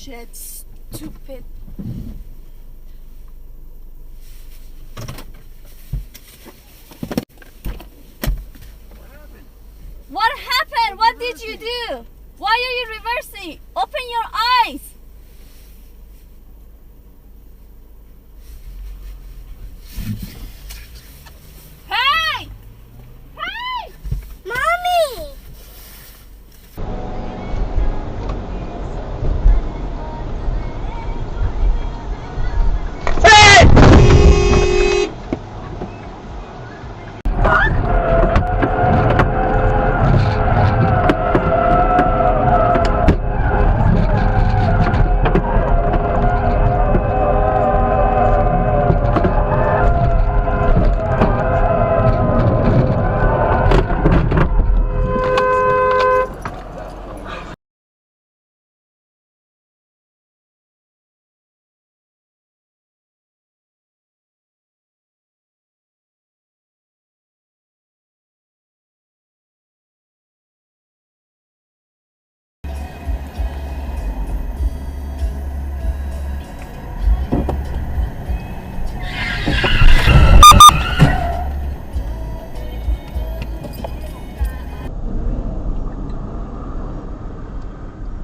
shit, stupid. What happened? What did you do? Why are you reversing? Open your eyes. Hey! Hey! Mommy!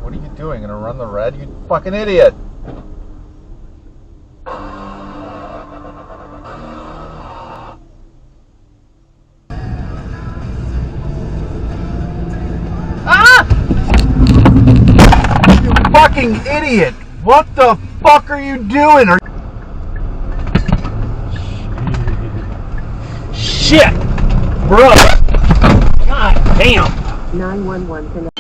What are you doing? Gonna run the red? You fucking idiot! Ah! You fucking idiot! What the fuck are you doing? Shit! Bro! God damn! 911 connect.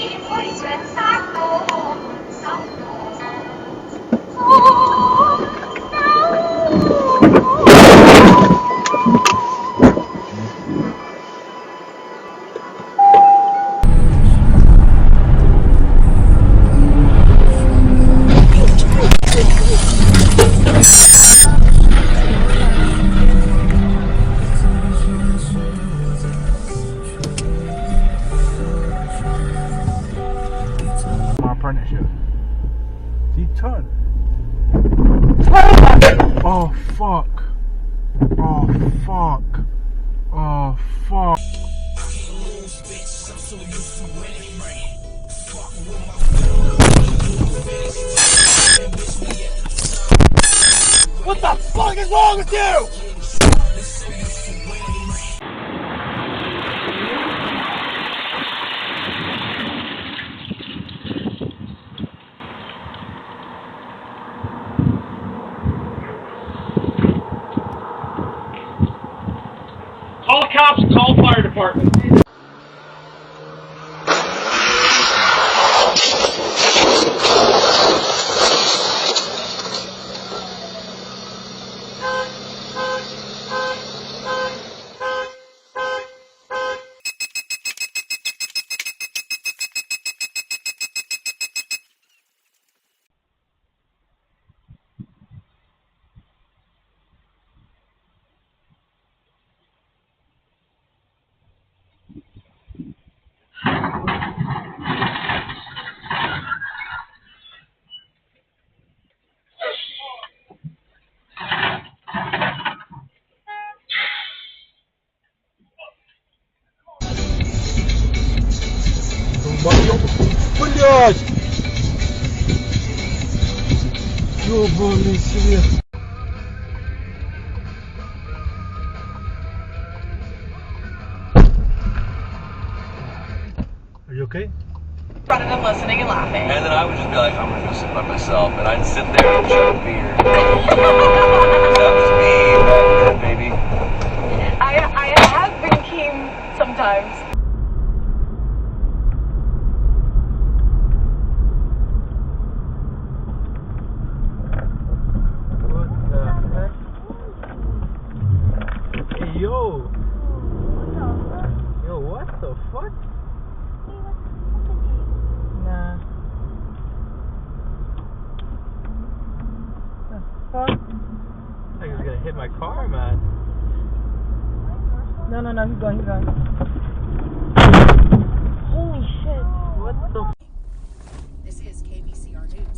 Apprenticeship. See, turn. Oh fuck. Oh fuck. Oh fuck. What the fuck is wrong with you? Call cops, call fire department. Блять! Ёбаный свет! Are you okay? Running and listening and laughing. And then I would just be like, I'm gonna go sit by myself, and I'd sit there and drink beer. That was me, baby. I have been keen sometimes. Yo! Yo, what the fuck? Nah. The fuck? I think it's gonna hit my car, man. No, he's going. Holy shit. What the f? This is KBCR News.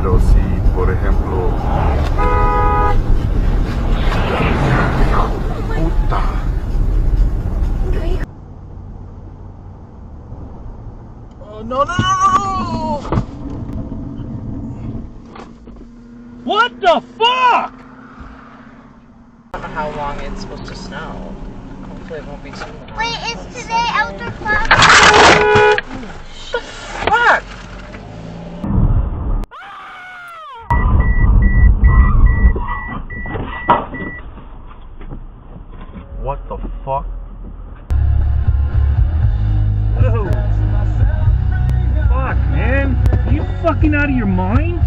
pero si, por ejemplo... Puta. Oh, no, no, no, no! What the fuck? I don't know how long it's supposed to snow. Hopefully it won't be too long. Wait, is today outdoor class? Fuck! What the fuck? Whoa. Fuck, man. Are you fucking out of your mind?